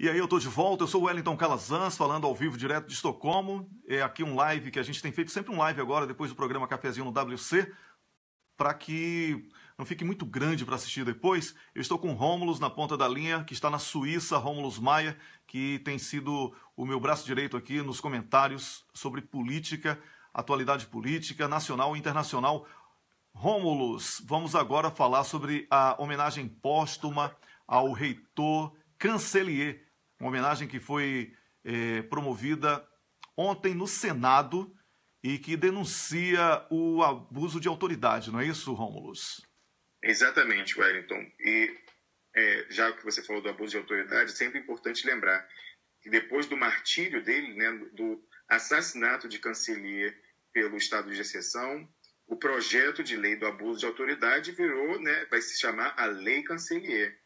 E aí eu tô de volta, eu sou o Wellington Calazans, falando ao vivo direto de Estocolmo. É aqui um live que a gente tem feito, sempre um live agora, depois do programa Cafezinho no WC, para que não fique muito grande para assistir depois. Eu estou com o Rômulus na ponta da linha, que está na Suíça, Rômulus Maia, que tem sido o meu braço direito aqui nos comentários sobre política, atualidade política, nacional e internacional. Rômulus, vamos agora falar sobre a homenagem póstuma ao reitor Cancellier, uma homenagem que foi promovida ontem no Senado e que denuncia o abuso de autoridade, não é isso, Rômulus? Exatamente, Wellington. E já que você falou do abuso de autoridade, é sempre importante lembrar que depois do martírio dele, né, do assassinato de Cancellier pelo estado de exceção, o projeto de lei do abuso de autoridade virou, né, vai se chamar a Lei Cancellier,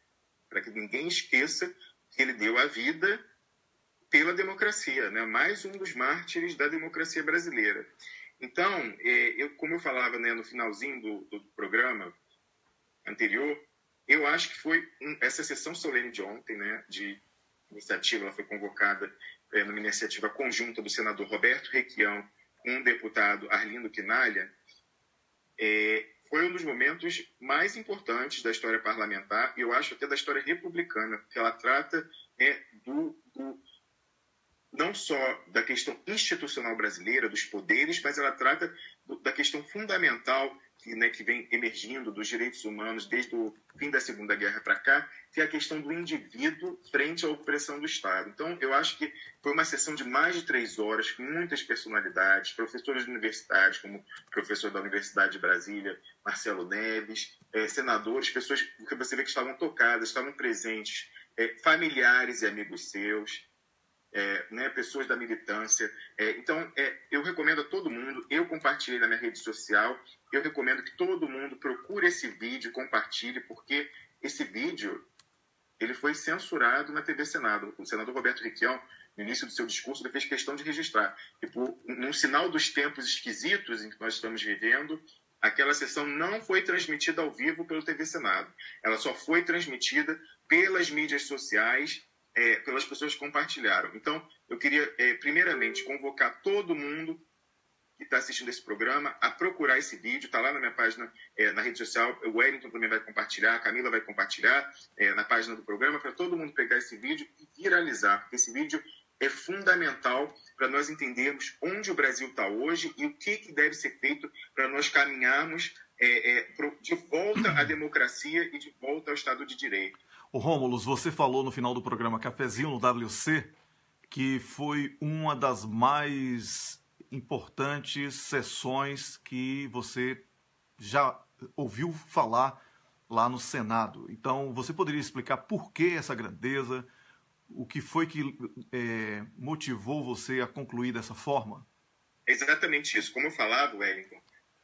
para que ninguém esqueça que ele deu a vida pela democracia, né? Mais um dos mártires da democracia brasileira. Então, como eu falava, né, no finalzinho do programa anterior, eu acho que foi essa sessão solene de ontem, né, de iniciativa, ela foi convocada numa iniciativa conjunta do senador Roberto Requião com o deputado Arlindo Quinalha, foi um dos momentos mais importantes da história parlamentar, e eu acho até da história republicana, porque ela trata não só da questão institucional brasileira, dos poderes, mas ela trata da questão fundamental que vem emergindo dos direitos humanos desde o fim da Segunda Guerra para cá, que é a questão do indivíduo frente à opressão do Estado. Então, eu acho que foi uma sessão de mais de 3 horas, com muitas personalidades, professores universitários, como o professor da Universidade de Brasília, Marcelo Neves, senadores, pessoas que você vê que estavam tocadas, estavam presentes, familiares e amigos seus, né, pessoas da militância. Então, eu recomendo a todo mundo, eu compartilhei na minha rede social, eu recomendo que todo mundo procure esse vídeo, compartilhe, porque esse vídeo ele foi censurado na TV Senado. O senador Roberto Requião, no início do seu discurso, ele fez questão de registrar. E num sinal dos tempos esquisitos em que nós estamos vivendo, aquela sessão não foi transmitida ao vivo pelo TV Senado. Ela só foi transmitida pelas mídias sociais, pelas pessoas que compartilharam. Então, eu queria, primeiramente, convocar todo mundo que está assistindo esse programa a procurar esse vídeo. Está lá na minha página, na rede social. O Wellington também vai compartilhar, a Camila vai compartilhar na página do programa, para todo mundo pegar esse vídeo e viralizar, porque esse vídeo é fundamental para nós entendermos onde o Brasil está hoje e o que deve ser feito para nós caminharmos de volta à democracia e de volta ao Estado de Direito. O Rômulus, você falou no final do programa Cafezinho no WC que foi uma das mais importantes sessões que você já ouviu falar lá no Senado. Então, você poderia explicar por que essa grandeza, o que foi que motivou você a concluir dessa forma? Exatamente isso. Como eu falava, Wellington,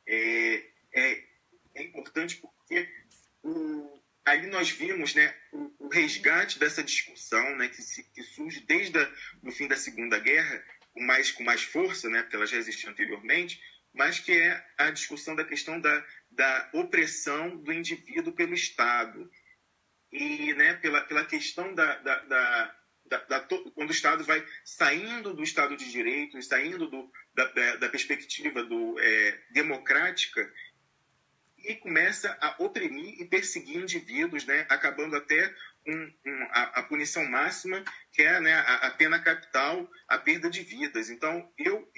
é importante porque ali nós vimos, né, o resgate dessa discussão, né, que surge desde o fim da Segunda Guerra, com mais força, né, porque ela já existia anteriormente, mas que é a discussão da questão da opressão do indivíduo pelo Estado. E, né, pela questão quando o Estado vai saindo do Estado de Direito, saindo da perspectiva democrática, e começa a oprimir e perseguir indivíduos, né, acabando até a punição máxima, que é, né, a pena capital, a perda de vidas. Então, eu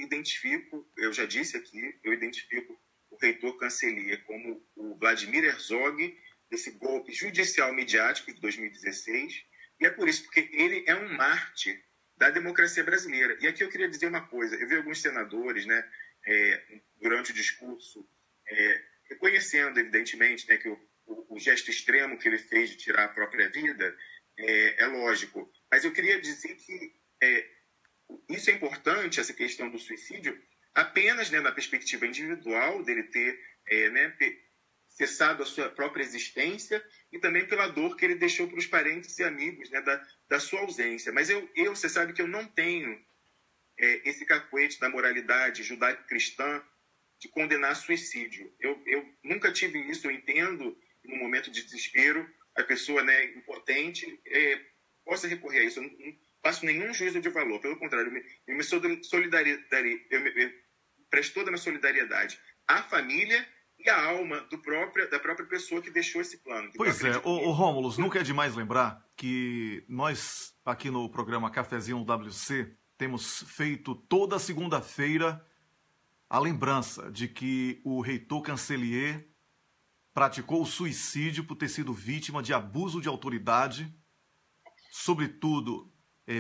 já disse aqui, eu identifico o reitor Cancellier como o Vladimir Herzog, desse golpe judicial midiático de 2016, e é por isso, porque ele é um mártir da democracia brasileira. E aqui eu queria dizer uma coisa, eu vi alguns senadores, né, durante o discurso, reconhecendo, evidentemente, né, que o gesto extremo que ele fez de tirar a própria vida é lógico. Mas eu queria dizer que isso é importante, essa questão do suicídio, apenas, né, na perspectiva individual dele ter cessado a sua própria existência e também pela dor que ele deixou para os parentes e amigos, né, da sua ausência. Mas você sabe que eu não tenho esse cacuete da moralidade judaico-cristã de condenar suicídio. Eu nunca tive isso, eu entendo, no momento de desespero, a pessoa, né, impotente, possa recorrer a isso. Eu não faço nenhum juízo de valor. Pelo contrário, eu me presto toda a minha solidariedade à família e à alma da própria pessoa que deixou esse plano. Pois é, ô Rômulo, nunca é demais lembrar que nós, aqui no programa Cafezinho no WC, temos feito toda segunda-feira a lembrança de que o reitor Cancelier praticou suicídio por ter sido vítima de abuso de autoridade, sobretudo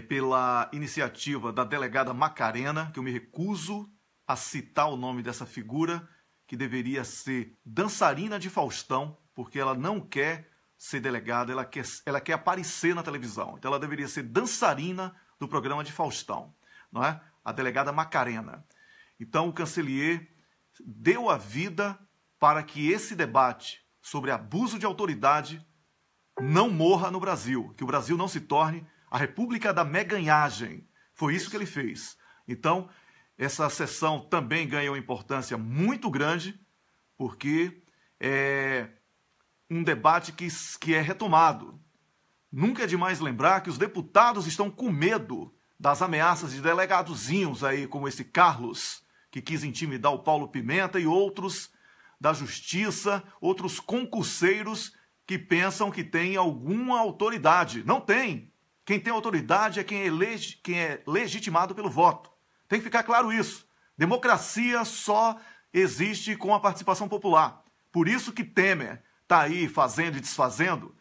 pela iniciativa da delegada Macarena, que eu me recuso a citar o nome dessa figura, que deveria ser dançarina de Faustão, porque ela não quer ser delegada, ela quer aparecer na televisão. Então ela deveria ser dançarina do programa de Faustão, não é? A delegada Macarena. Então o Cancelier deu a vida para que esse debate sobre abuso de autoridade não morra no Brasil, que o Brasil não se torne a República da Meganhagem. Foi isso que ele fez. Então, essa sessão também ganhou importância muito grande, porque é um debate que é retomado. Nunca é demais lembrar que os deputados estão com medo das ameaças de delegadozinhos aí, como esse Carlos, que quis intimidar o Paulo Pimenta, e outros da Justiça, outros concurseiros que pensam que tem alguma autoridade. Não tem. Quem tem autoridade é quem é legitimado pelo voto. Tem que ficar claro isso. Democracia só existe com a participação popular. Por isso que Temer está aí fazendo e desfazendo.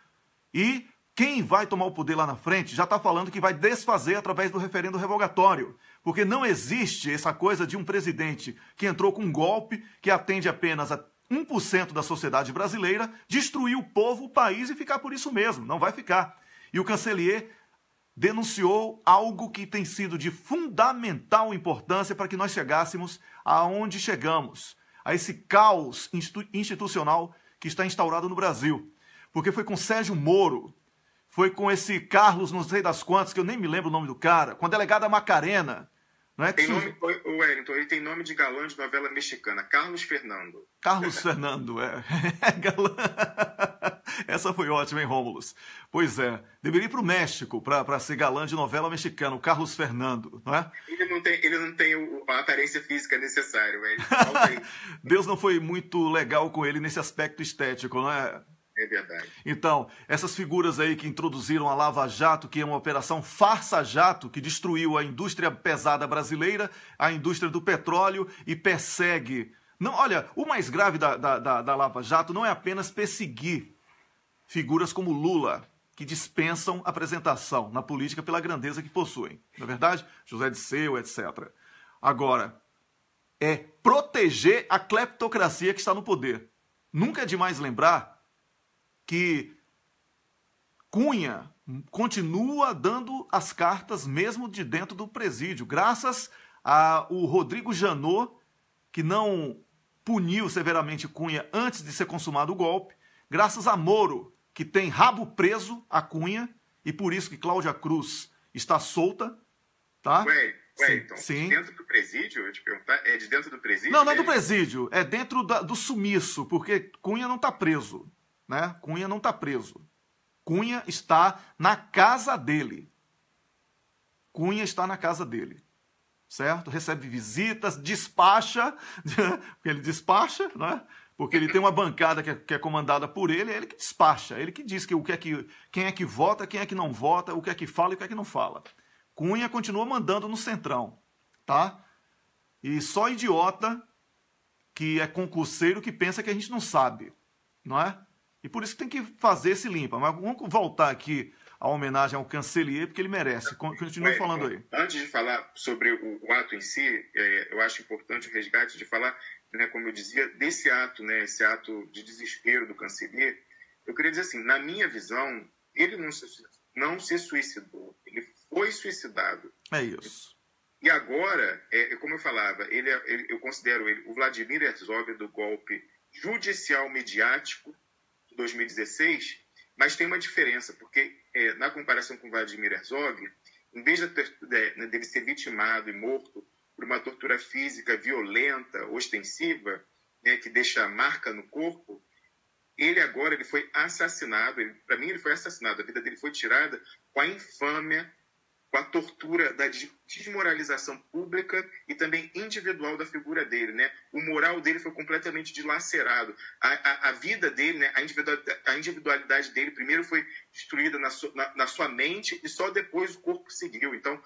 E quem vai tomar o poder lá na frente já está falando que vai desfazer através do referendo revogatório. Porque não existe essa coisa de um presidente que entrou com um golpe que atende apenas a 1% da sociedade brasileira, destruir o povo, o país e ficar por isso mesmo. Não vai ficar. E o Cancelier denunciou algo que tem sido de fundamental importância para que nós chegássemos aonde chegamos, a esse caos institucional que está instaurado no Brasil. Porque foi com Sérgio Moro, foi com esse Carlos, não sei das quantas, que eu nem me lembro o nome do cara, com a delegada Macarena. Não é que o Wellington, ele tem nome de galã de novela mexicana, Carlos Fernando. Carlos Fernando, é. Galã. Essa foi ótima, hein, Rômulus? Pois é, deveria ir para o México para ser galã de novela mexicana, o Carlos Fernando, não é? Ele não tem a aparência física necessária, velho. Deus não foi muito legal com ele nesse aspecto estético, não é? É verdade. Então, essas figuras aí que introduziram a Lava Jato, que é uma operação farsa-jato, que destruiu a indústria pesada brasileira, a indústria do petróleo e persegue. Não, olha, o mais grave da Lava Jato não é apenas perseguir figuras como Lula, que dispensam apresentação na política pela grandeza que possuem. Não é verdade? José Disseu, etc. Agora, é proteger a cleptocracia que está no poder. Nunca é demais lembrar que Cunha continua dando as cartas mesmo de dentro do presídio, graças ao Rodrigo Janot, que não puniu severamente Cunha antes de ser consumado o golpe, graças a Moro, que tem rabo preso a Cunha, e por isso que Cláudia Cruz está solta, tá? Então, sim. Dentro do presídio, eu te perguntar, é de dentro do presídio? Não, não é do presídio, é dentro do sumiço, porque Cunha não está preso. Né? Cunha não está preso. Cunha está na casa dele. Cunha está na casa dele. Certo? Recebe visitas, despacha, porque ele despacha, né? Porque ele tem uma bancada que é comandada por ele, é ele que despacha, é ele que diz quem é que vota, quem é que não vota, o que é que fala e o que é que não fala. Cunha continua mandando no Centrão, tá? E só idiota que é concurseiro que pensa que a gente não sabe, não é? E por isso que tem que fazer esse limpa. Mas vamos voltar aqui à homenagem ao Cancelier, porque ele merece. Continue falando aí. Antes de falar sobre o ato em si, eu acho importante o resgate de falar, né, como eu dizia, desse ato, né, esse ato de desespero do Cancelier. Eu queria dizer assim, na minha visão, ele não se suicidou. Ele foi suicidado. É isso. E agora, como eu falava, eu considero ele o Vladimir Herzog do golpe judicial mediático 2016, mas tem uma diferença, porque na comparação com Vladimir Herzog, em vez dele ser vitimado e morto por uma tortura física violenta, ostensiva, né, que deixa marca no corpo, ele agora ele foi assassinado. Para mim, ele foi assassinado. A vida dele foi tirada com a infâmia, com a tortura da desmoralização pública e também individual da figura dele, né? O moral dele foi completamente dilacerado. A vida dele, né? A individualidade dele primeiro foi destruída na sua mente e só depois o corpo seguiu. Então,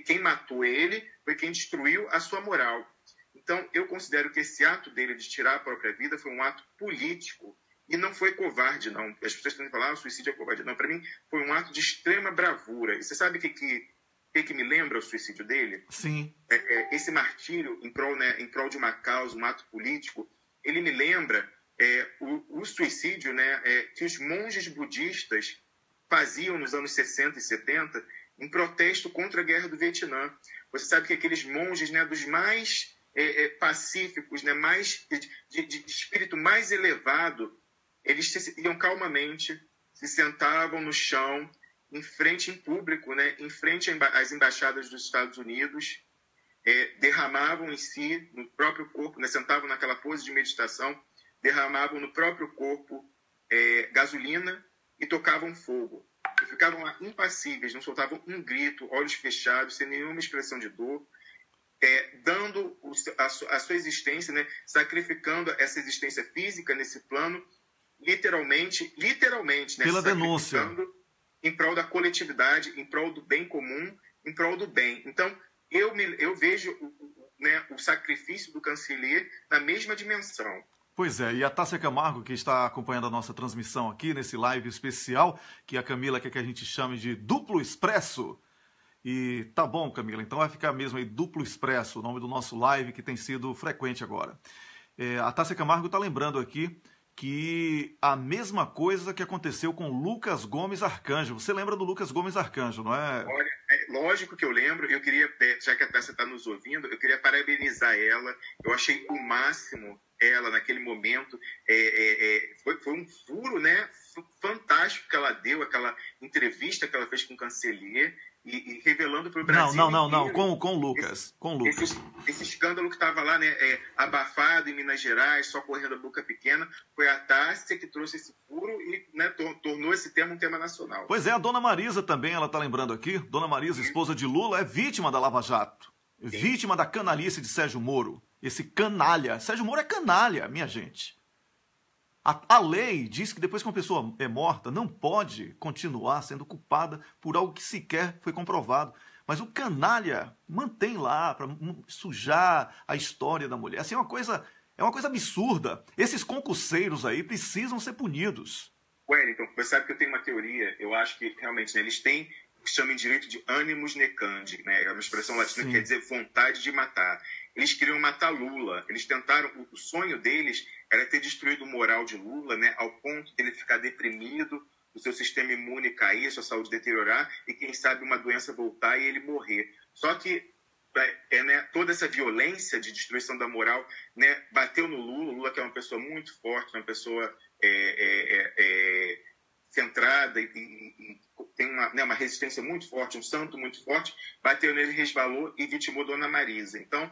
quem matou ele foi quem destruiu a sua moral. Então, eu considero que esse ato dele de tirar a própria vida foi um ato político e não foi covarde, não. As pessoas têm que falar, o suicídio é covarde. Não, para mim, foi um ato de extrema bravura. E você sabe o que me lembra o suicídio dele? Sim. Esse martírio em prol de uma causa, um ato político, ele me lembra o suicídio, né, que os monges budistas faziam nos anos 60 e 70 em protesto contra a guerra do Vietnã. Você sabe que aqueles monges, né, dos mais pacíficos, né, mais de espírito mais elevado, eles iam calmamente, se sentavam no chão, em público, né, em frente às embaixadas dos Estados Unidos, derramavam em si, no próprio corpo, né, sentavam naquela pose de meditação, derramavam no próprio corpo gasolina e tocavam fogo. E ficavam lá impassíveis, não soltavam um grito, olhos fechados, sem nenhuma expressão de dor, dando a sua existência, né, sacrificando essa existência física nesse plano, literalmente, né, pela denúncia, em prol da coletividade, em prol do bem comum, em prol do bem. Então, eu vejo, né, o sacrifício do Canceller na mesma dimensão. Pois é, e a Tássia Camargo, que está acompanhando a nossa transmissão aqui, nesse live especial, que a Camila quer que a gente chame de Duplo Expresso. E tá bom, Camila, então vai ficar mesmo aí Duplo Expresso, o nome do nosso live, que tem sido frequente agora. A Tássia Camargo está lembrando aqui que a mesma coisa que aconteceu com Lucas Gomes Arcanjo. Você lembra do Lucas Gomes Arcanjo, não é? Olha, lógico que eu lembro. Eu queria, já que a Tássia está nos ouvindo, eu queria parabenizar ela. Eu achei o máximo ela naquele momento. Foi um furo, né, fantástico que ela deu, aquela entrevista que ela fez com o Canceller. E revelando para o Brasil Não, com o Lucas. Esse escândalo que estava lá, né, abafado em Minas Gerais, só correndo a boca pequena, foi a Tássia que trouxe esse furo e, né, tornou esse tema um tema nacional. Pois é, a Dona Marisa também, ela está lembrando aqui, Dona Marisa, esposa de Lula, é vítima da Lava Jato, vítima da canalice de Sérgio Moro, esse canalha. Sérgio Moro é canalha, minha gente. A lei diz que depois que uma pessoa é morta, não pode continuar sendo culpada por algo que sequer foi comprovado. Mas o canalha mantém lá para sujar a história da mulher. Assim, é uma coisa absurda. Esses concurseiros aí precisam ser punidos. Wellington, você sabe que eu tenho uma teoria. Eu acho que realmente, né, eles têm o que chamam em direito de animus necandi, né? É uma expressão latina que quer dizer vontade de matar. Eles queriam matar Lula. Eles tentaram, o sonho deles era ter destruído o moral de Lula, né, ao ponto de ele ficar deprimido, o seu sistema imune cair, sua saúde deteriorar e, quem sabe, uma doença voltar e ele morrer. Só que né, toda essa violência de destruição da moral, né, bateu no Lula. O Lula, que é uma pessoa muito forte, uma pessoa centrada e tem uma resistência muito forte, um santo muito forte, bateu nele, resvalou e vitimou Dona Marisa. Então,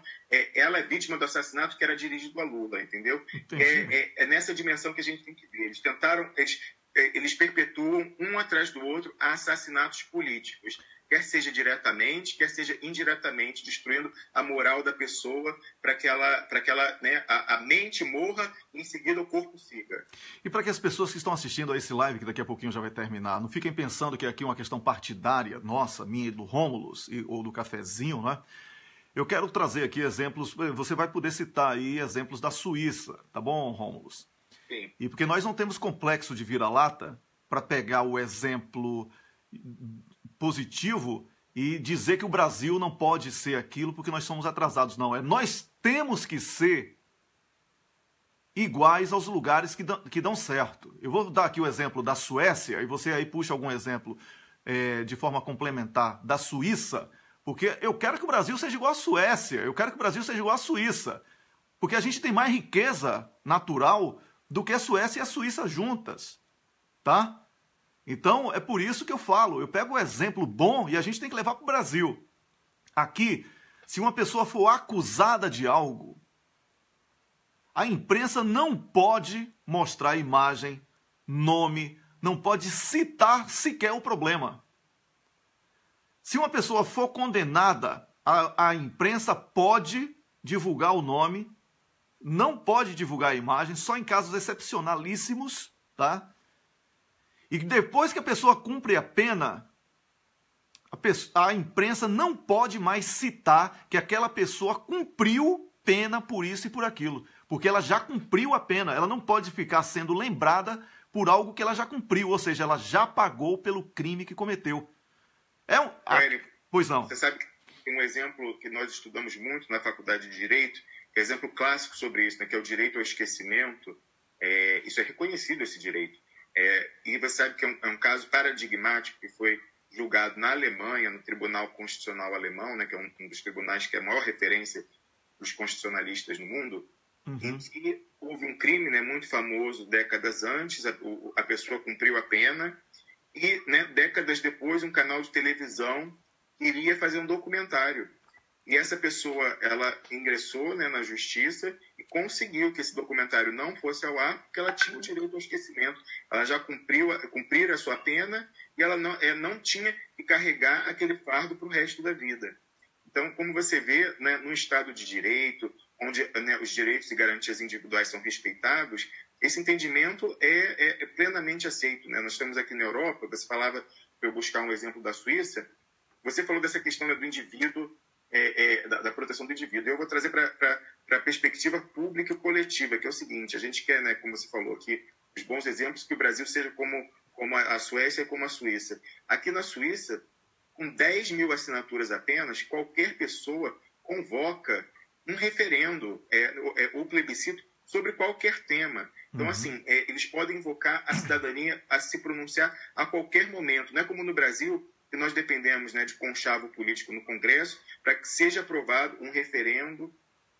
ela é vítima do assassinato que era dirigido a Lula, entendeu? É nessa dimensão que a gente tem que ver. Eles perpetuam um atrás do outro assassinatos políticos, quer seja diretamente, quer seja indiretamente, destruindo a moral da pessoa para que ela né, a mente morra e em seguida o corpo siga. E para que as pessoas que estão assistindo a esse live, que daqui a pouquinho já vai terminar, não fiquem pensando que aqui é uma questão partidária, nossa, minha e do Rômulus, ou do Cafezinho, né? Eu quero trazer aqui exemplos, você vai poder citar aí exemplos da Suíça, tá bom, Rômulus? Sim. E porque nós não temos complexo de vira-lata para pegar o exemplo positivo e dizer que o Brasil não pode ser aquilo porque nós somos atrasados. Não, nós temos que ser iguais aos lugares que dão certo. Eu vou dar aqui o exemplo da Suécia, e você aí puxa algum exemplo de forma complementar da Suíça, porque eu quero que o Brasil seja igual à Suécia, eu quero que o Brasil seja igual à Suíça, porque a gente tem mais riqueza natural do que a Suécia e a Suíça juntas, tá? Então, é por isso que eu falo, eu pego o exemplo bom e a gente tem que levar para o Brasil. Aqui, se uma pessoa for acusada de algo, a imprensa não pode mostrar a imagem nome, não pode citar sequer o problema. Se uma pessoa for condenada, a imprensa pode divulgar o nome, não pode divulgar a imagem, só em casos excepcionalíssimos, tá? E depois que a pessoa cumpre a pena, a imprensa não pode mais citar que aquela pessoa cumpriu pena por isso e por aquilo, porque ela já cumpriu a pena, ela não pode ficar sendo lembrada por algo que ela já cumpriu, ou seja, ela já pagou pelo crime que cometeu. Pois não. Você sabe que tem um exemplo que nós estudamos muito na Faculdade de Direito, que é exemplo clássico sobre isso, né, que é o direito ao esquecimento. Isso é reconhecido, esse direito. E você sabe que é um caso paradigmático que foi julgado na Alemanha, no Tribunal Constitucional Alemão, né, que é um dos tribunais que é a maior referência dos constitucionalistas no mundo, em que houve um crime, né, muito famoso décadas antes, a pessoa cumpriu a pena, e, né, décadas depois, um canal de televisão iria fazer um documentário. E essa pessoa, ela ingressou, né, na justiça e conseguiu que esse documentário não fosse ao ar, porque ela tinha o direito ao esquecimento. Ela já cumpriu a sua pena e ela não tinha que carregar aquele fardo para o resto da vida. Então, como você vê, né, no Estado de Direito, onde, né, os direitos e garantias individuais são respeitados, esse entendimento é plenamente aceito, né? Nós estamos aqui na Europa, você falava, para eu buscar um exemplo da Suíça, você falou dessa questão, né, do indivíduo, da proteção do indivíduo. Eu vou trazer para a perspectiva pública e coletiva, que é o seguinte: a gente quer, né, como você falou aqui, os bons exemplos, que o Brasil seja como a Suécia e como a Suíça. Aqui na Suíça, com 10 mil assinaturas apenas, qualquer pessoa convoca um referendo ou plebiscito sobre qualquer tema. Então, assim, eles podem invocar a cidadania a se pronunciar a qualquer momento. Não é como no Brasil, que nós dependemos, né, de conchavo político no Congresso para que seja aprovado um referendo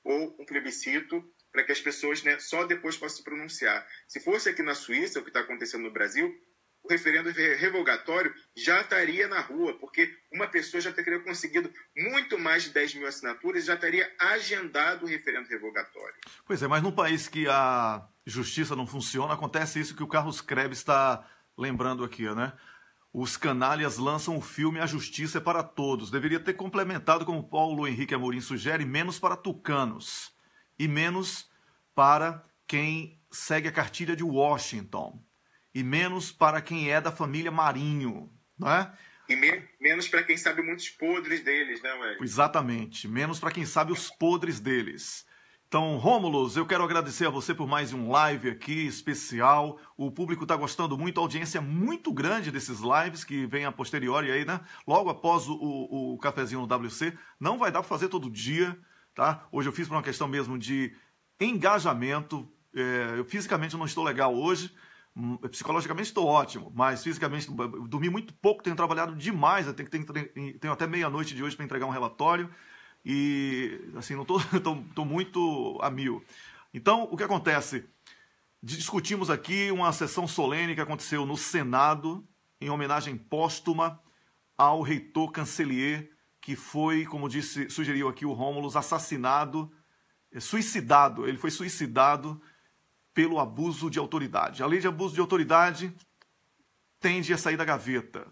ou um plebiscito para que as pessoas, né, só depois possam se pronunciar. Se fosse aqui na Suíça, o que está acontecendo no Brasil, o referendo revogatório já estaria na rua, porque uma pessoa já teria conseguido muito mais de 10 mil assinaturas e já teria agendado o referendo revogatório. Pois é, mas num país que a justiça não funciona, acontece isso que o Carlos Krebs está lembrando aqui, né? Os canalhas lançam o filme A Justiça é para Todos. Deveria ter complementado, como Paulo Henrique Amorim sugere, menos para tucanos e menos para quem segue a cartilha de Washington e menos para quem é da família Marinho, não é? E menos para quem sabe muitos podres deles, né, Wélio? Exatamente, menos para quem sabe os podres deles. Então, Rômulus, eu quero agradecer a você por mais um live aqui especial. O público está gostando muito, a audiência é muito grande desses lives que vem a posteriori aí, né? Logo após o cafezinho no WC. Não vai dar para fazer todo dia, tá? Hoje eu fiz por uma questão mesmo de engajamento. Eu fisicamente não estou legal hoje. Psicologicamente estou ótimo, mas fisicamente dormi muito pouco, tenho trabalhado demais. Eu tenho até meia-noite de hoje para entregar um relatório. E, assim, não tô muito a mil. Então, o que acontece? Discutimos aqui uma sessão solene que aconteceu no Senado, em homenagem póstuma ao reitor Cancelier, que foi, como sugeriu aqui o Rômulus, suicidado. Ele foi suicidado pelo abuso de autoridade. A lei de abuso de autoridade tende a sair da gaveta.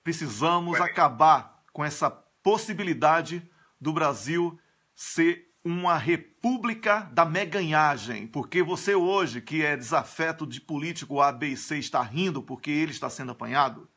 Precisamos acabar com essa possibilidade do Brasil ser uma república da meganhagem, porque você hoje, que é desafeto de político A, B e C, está rindo porque ele está sendo apanhado.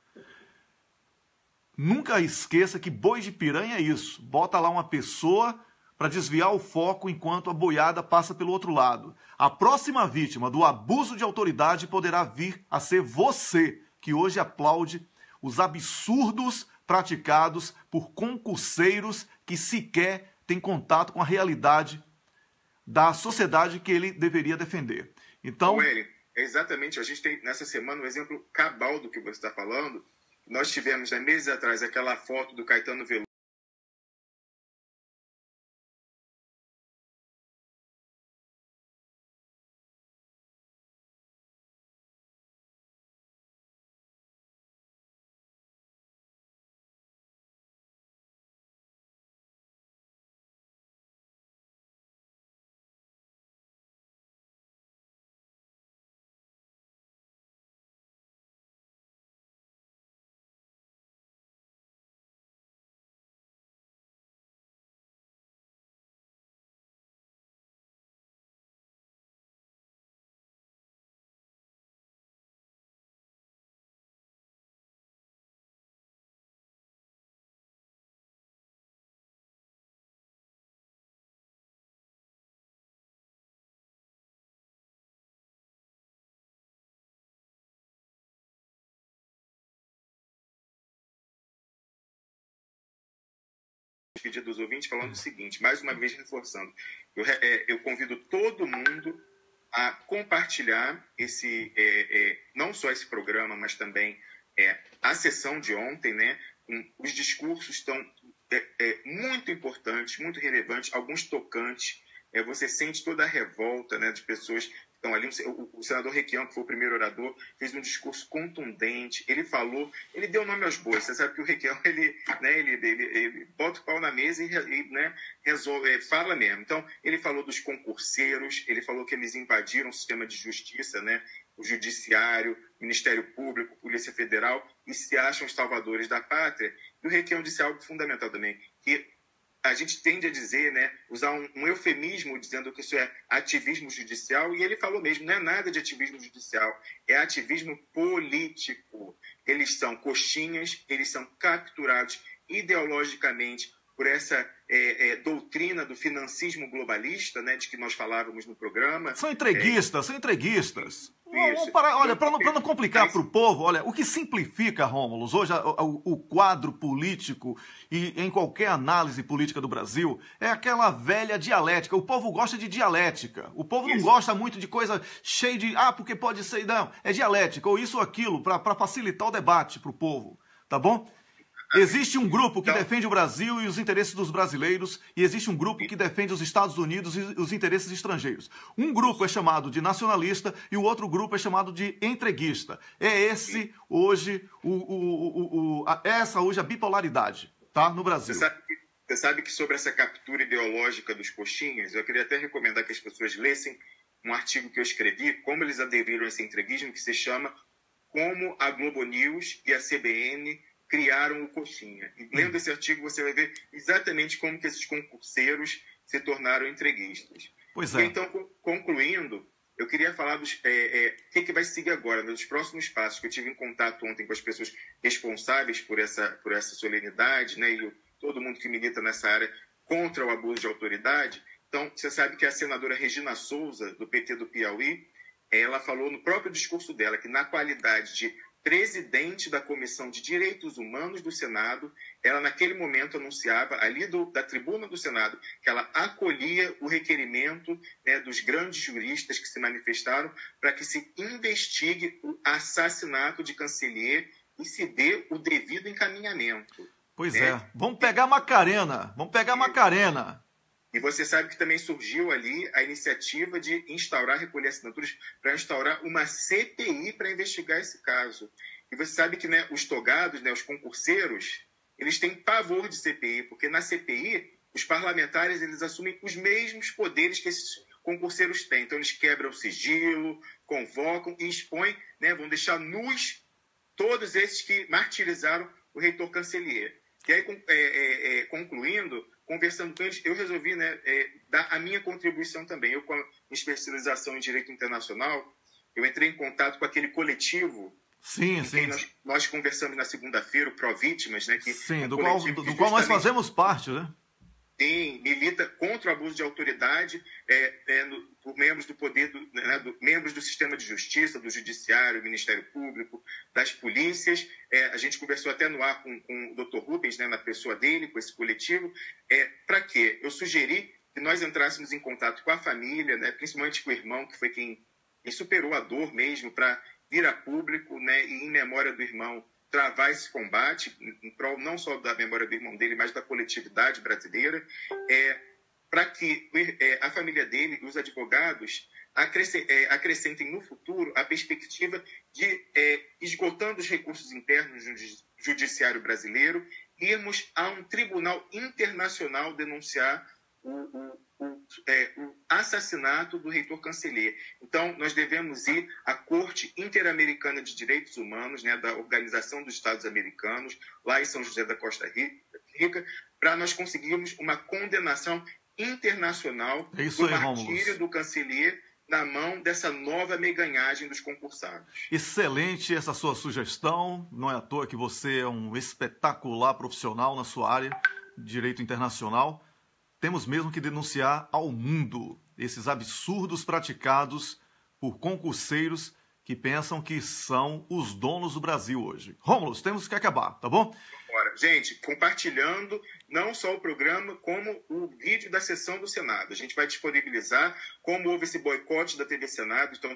Nunca esqueça que boi de piranha é isso. Bota lá uma pessoa para desviar o foco enquanto a boiada passa pelo outro lado. A próxima vítima do abuso de autoridade poderá vir a ser você, que hoje aplaude os absurdos praticados por concurseiros que sequer têm contato com a realidade da sociedade que ele deveria defender. Então, Wélio, exatamente, a gente tem nessa semana um exemplo cabal do que você está falando. Nós tivemos, há meses atrás, aquela foto do Caetano Veloso despedir dos ouvintes falando o seguinte, mais uma vez reforçando, eu convido todo mundo a compartilhar não só esse programa, mas também a sessão de ontem, né? Os discursos estão muito importantes, muito relevantes, alguns tocantes. Você sente toda a revolta, né, de pessoas que estão ali. O senador Requião, que foi o primeiro orador, fez um discurso contundente. Ele deu nome aos bois. Você sabe que o Requião, ele bota o pau na mesa e né, fala mesmo. Então, ele falou dos concurseiros, ele falou que eles invadiram o sistema de justiça, né, o judiciário, Ministério Público, Polícia Federal, e se acham os salvadores da pátria. E o Requião disse algo fundamental também, que a gente tende a dizer, né, usar um eufemismo dizendo que isso é ativismo judicial, e ele falou mesmo, não é nada de ativismo judicial, é ativismo político. Eles são coxinhas, eles são capturados ideologicamente por essa doutrina do financismo globalista, né, de que nós falávamos no programa. São entreguistas, são entreguistas. Olha, para não complicar para o povo, olha, o que simplifica, Rômulo, hoje o quadro político e em qualquer análise política do Brasil é aquela velha dialética. O povo gosta de dialética. O povo não gosta muito de coisa cheia de, porque pode ser, não, é dialética, ou isso ou aquilo, para facilitar o debate para o povo, tá bom? Existe um grupo que defende o Brasil e os interesses dos brasileiros, e existe um grupo que defende os Estados Unidos e os interesses estrangeiros. Um grupo é chamado de nacionalista e o outro grupo é chamado de entreguista. É esse hoje essa hoje a bipolaridade, tá, no Brasil. Você sabe que sobre essa captura ideológica dos coxinhas, eu queria até recomendar que as pessoas lessem um artigo que eu escrevi, como eles aderiram a esse entreguismo, que se chama Como a Globo News e a CBN criaram o coxinha. E lendo esse artigo, você vai ver exatamente como que esses concurseiros se tornaram entreguistas. Pois é. E então, concluindo, eu queria falar dos que vai seguir agora, nos próximos passos, que eu tive em contato ontem com as pessoas responsáveis por essa solenidade, né, e todo mundo que milita nessa área contra o abuso de autoridade. Então, você sabe que a senadora Regina Souza, do PT do Piauí, ela falou no próprio discurso dela que, na qualidade de presidente da Comissão de Direitos Humanos do Senado, ela naquele momento anunciava, ali da tribuna do Senado, que ela acolhia o requerimento, né, dos grandes juristas que se manifestaram para que se investigue o assassinato de Cancellier e se dê o devido encaminhamento. Pois né? Vamos pegar Macarena. E você sabe que também surgiu ali a iniciativa de recolher assinaturas para instaurar uma CPI para investigar esse caso. E você sabe que, né, os togados, né, os concurseiros, eles têm pavor de CPI, porque na CPI os parlamentares eles assumem os mesmos poderes que esses concurseiros têm. Então eles quebram o sigilo, convocam e expõem, né, vão deixar nus todos esses que martirizaram o reitor Cancellier. E aí, concluindo, conversando com eles, eu resolvi, né, dar a minha contribuição também. Eu, com a especialização em Direito Internacional, eu entrei em contato com aquele coletivo sim. quem nós conversamos na segunda-feira, o Pró-Vítimas, né? Que sim, do qual nós fazemos parte, né? Sim, milita contra o abuso de autoridade por membros do poder, membros do sistema de justiça, do judiciário, do Ministério Público, das polícias. A gente conversou até no ar com o Dr. Rubens, né, na pessoa dele, com esse coletivo. Para quê? Eu sugeri que nós entrássemos em contato com a família, né, principalmente com o irmão, que foi quem superou a dor mesmo, para vir a público, né, e em memória do irmão, travar esse combate, em prol não só da memória do irmão dele, mas da coletividade brasileira, para que a família dele e os advogados acrescentem no futuro a perspectiva de, esgotando os recursos internos do judiciário brasileiro, irmos a um tribunal internacional denunciar o assassinato do reitor Cancellier. Então, nós devemos ir à Corte Interamericana de Direitos Humanos, né, da Organização dos Estados Americanos, lá em São José da Costa Rica, para nós conseguirmos uma condenação internacional do martírio do Cancellier na mão dessa nova meganhagem dos concursados. Excelente essa sua sugestão. Não é à toa que você é um espetacular profissional na sua área de direito internacional. Temos mesmo que denunciar ao mundo esses absurdos praticados por concurseiros que pensam que são os donos do Brasil hoje. Rômulo, temos que acabar, tá bom? gente, compartilhando não só o programa, como o vídeo da sessão do Senado. A gente vai disponibilizar como houve esse boicote da TV Senado. Então,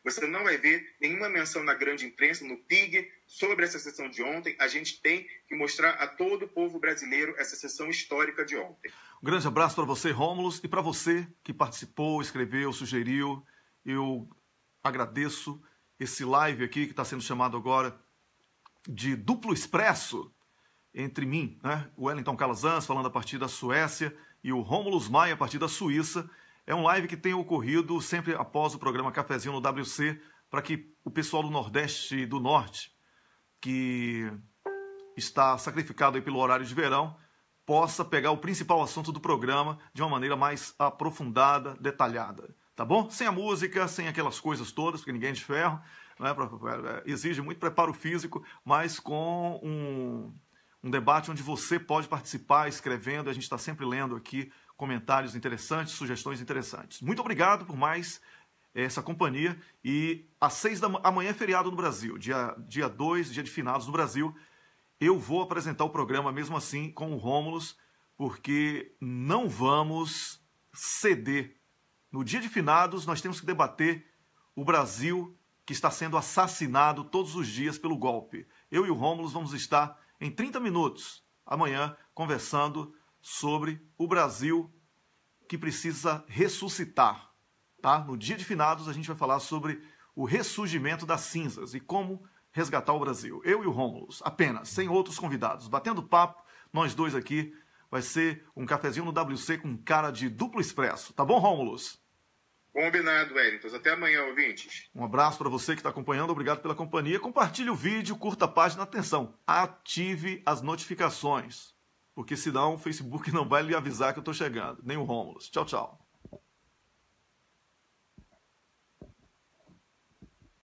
você não vai ver nenhuma menção na grande imprensa, no PIG, sobre essa sessão de ontem. A gente tem que mostrar a todo o povo brasileiro essa sessão histórica de ontem. Um grande abraço para você, Rômulus, e para você que participou, escreveu, sugeriu. Eu agradeço esse live aqui que está sendo chamado agora de Duplo Expresso entre mim, né? O Wellington Calazans falando a partir da Suécia e o Rômulus Maia a partir da Suíça. É um live que tem ocorrido sempre após o programa Cafezinho no WC, para que o pessoal do Nordeste e do Norte, que está sacrificado aí pelo horário de verão, possa pegar o principal assunto do programa de uma maneira mais aprofundada, detalhada. Tá bom? Sem a música, sem aquelas coisas todas, porque ninguém é de ferro, né? Exige muito preparo físico, mas com um debate onde você pode participar escrevendo. A gente está sempre lendo aqui comentários interessantes, sugestões interessantes. Muito obrigado por mais essa companhia. E às 6 da manhã, amanhã é feriado no Brasil, dia 2, dia de finados no Brasil. Eu vou apresentar o programa mesmo assim com o Rômulus, porque não vamos ceder. No dia de finados, nós temos que debater o Brasil que está sendo assassinado todos os dias pelo golpe. Eu e o Rômulus vamos estar em 30 minutos amanhã conversando sobre o Brasil que precisa ressuscitar. Tá? No dia de finados, a gente vai falar sobre o ressurgimento das cinzas e como resgatar o Brasil. Eu e o Rômulus, apenas, sem outros convidados. Batendo papo, nós dois aqui. Vai ser um cafezinho no WC com cara de duplo expresso. Tá bom, Rômulus? Combinado, Wellington. Até amanhã, ouvintes. Um abraço para você que está acompanhando. Obrigado pela companhia. Compartilhe o vídeo, curta a página. Atenção, ative as notificações, porque senão o Facebook não vai lhe avisar que eu estou chegando. Nem o Rômulus. Tchau, tchau.